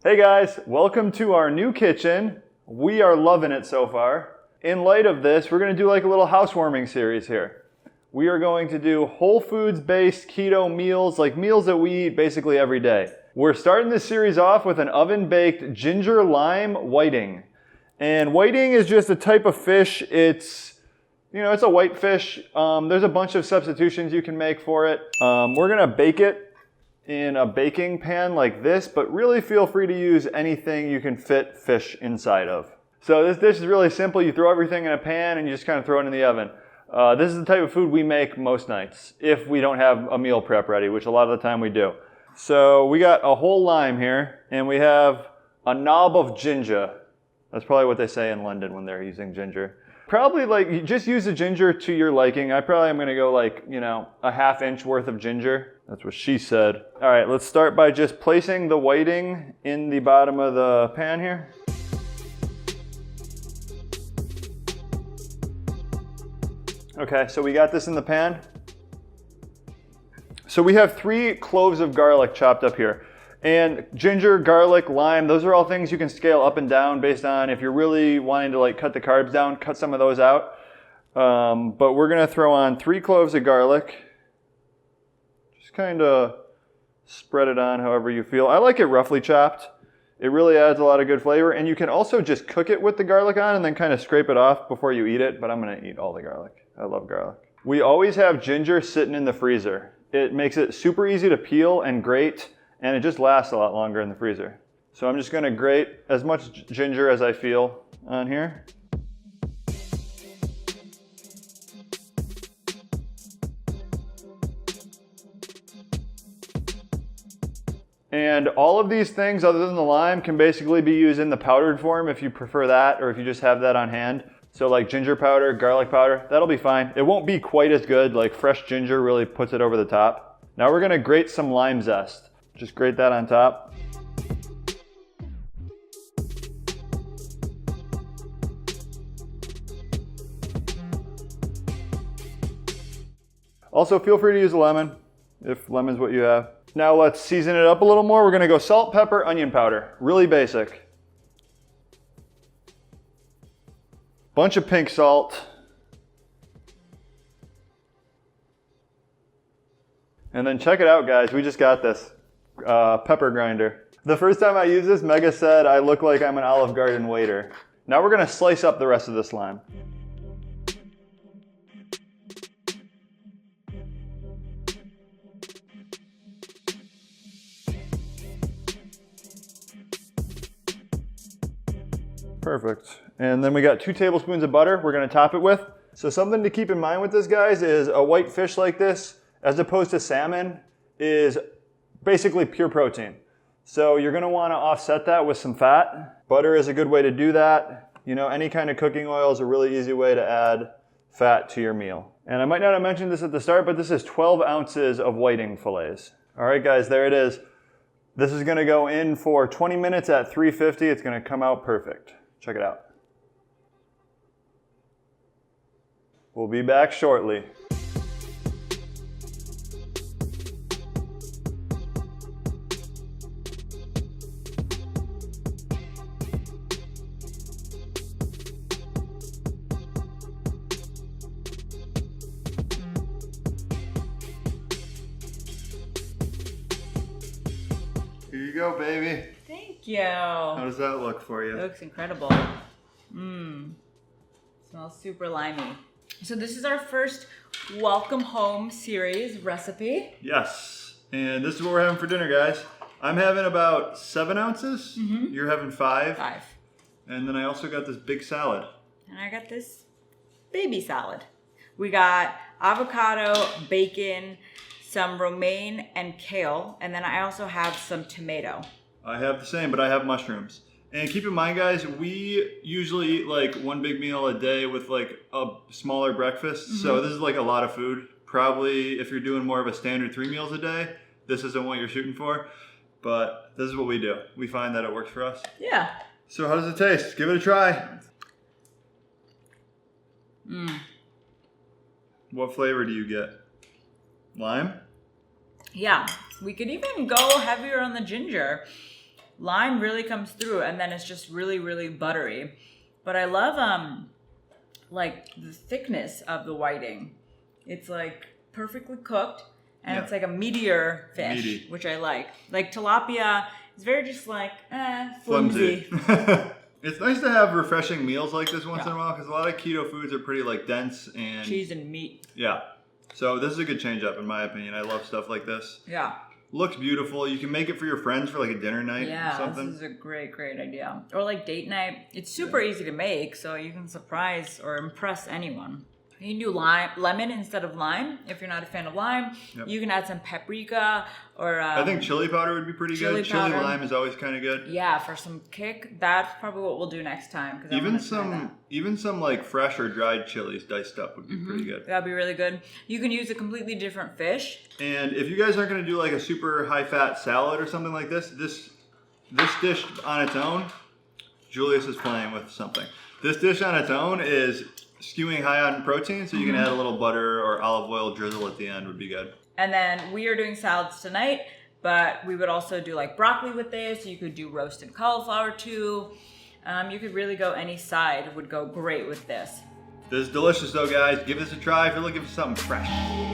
Hey guys, welcome to our new kitchen. We are loving it so far. In light of this, we're going to do like a little housewarming series here. We are going to do whole foods based keto meals, like meals that we eat basically every day. We're starting this series off with an oven baked ginger lime whiting. And whiting is just a type of fish. It's a white fish. There's a bunch of substitutions you can make for it. We're going to bake it in a baking pan like this, but really feel free to use anything you can fit fish inside of. So this dish is really simple. You throw everything in a pan and you just kind of throw it in the oven. This is the type of food we make most nights if we don't have a meal prep ready, which a lot of the time we do. So we got a whole lime here and we have a knob of ginger. That's probably what they say in London when they're using ginger. Probably you just use the ginger to your liking. I probably am going to go a ½ inch worth of ginger. That's what she said. All right, let's start by just placing the whiting in the bottom of the pan here. Okay, so we got this in the pan. So we have 3 cloves of garlic chopped up here. And ginger, garlic, lime, those are all things you can scale up and down based on if you're really wanting to cut the carbs down, cut some of those out. But we're gonna throw on 3 cloves of garlic. Just kind of spread it on however you feel. I like it roughly chopped. It really adds a lot of good flavor. And you can also just cook it with the garlic on and then kind of scrape it off before you eat it. But I'm gonna eat all the garlic. I love garlic. We always have ginger sitting in the freezer. It makes it super easy to peel and grate. And it just lasts a lot longer in the freezer. So I'm just gonna grate as much ginger as I feel on here. And all of these things other than the lime can basically be used in the powdered form if you prefer that, or if you just have that on hand. So like ginger powder, garlic powder, that'll be fine. It won't be quite as good, like fresh ginger really puts it over the top. Now we're gonna grate some lime zest. Just grate that on top. Also, feel free to use a lemon, if lemon's what you have. Now let's season it up a little more. We're gonna go salt, pepper, onion powder. Really basic. Bunch of pink salt. And then check it out, guys. We just got this. Pepper grinder. The first time I used this, Mega said I look like I'm an Olive Garden waiter. Now we're gonna slice up the rest of this lime. Perfect. And then we got 2 tablespoons of butter we're gonna top it with. So something to keep in mind with this, guys, is a white fish like this, as opposed to salmon, is basically pure protein. So you're gonna wanna offset that with some fat. Butter is a good way to do that. Any kind of cooking oil is a really easy way to add fat to your meal. And I might not have mentioned this at the start, but this is 12 ounces of whiting fillets. All right, guys, there it is. This is gonna go in for 20 minutes at 350. It's gonna come out perfect. Check it out. We'll be back shortly. Here you go, baby. Thank you. How does that look for you? It looks incredible. Smells super limey. So this is our first welcome home series recipe. Yes. And this is what we're having for dinner, guys. I'm having about 7 ounces. Mm-hmm. You're having 5. 5. And then I also got this big salad. And I got this baby salad. We got avocado, bacon, some romaine and kale, and then I also have some tomato. I have the same, but I have mushrooms. And keep in mind, guys, we usually eat 1 big meal a day with a smaller breakfast. Mm-hmm. So this is a lot of food. Probably if you're doing more of a standard 3 meals a day, this isn't what you're shooting for. But this is what we do. We find that it works for us. Yeah. So how does it taste? Give it a try. What flavor do you get? Lime? Yeah, we could even go heavier on the ginger. Lime really comes through, and then it's just really, really buttery. But I love like the thickness of the whiting. It's like perfectly cooked, and Yeah. it's like a meatier fish, Meaty. which I like. Like tilapia is very just like flimsy. It's nice to have refreshing meals like this once Yeah. in a while because a lot of keto foods are pretty like dense and Cheese and meat. yeah. So this is a good change up in my opinion. I love stuff like this. Yeah. Looks beautiful. You can make it for your friends for like a dinner night or Yeah, something. this is a great, great idea. Or like date night. It's super easy to make, so you can surprise or impress anyone. You can do lemon instead of lime. If you're not a fan of lime, Yep. you can add some paprika or I think chili powder would be pretty chili good. Chili powder. lime is always kind of good. yeah, for some kick. That's probably what we'll do next time. 'Cause I Even wanna try some like fresh or dried chilies diced up would be pretty that. good. That'd be really good. You can use a completely different fish. And if you guys aren't going to do like a super high fat salad or something like this dish on its own, Julius is playing with something. This dish on its own is skewing high on protein, so you can add a little butter or olive oil drizzle at the end would be good. And then we are doing salads tonight, but we would also do like broccoli with this. You could do roasted cauliflower too. You could really go any side. It would go great with this. This is delicious though, guys. Give this a try if you're looking for something fresh.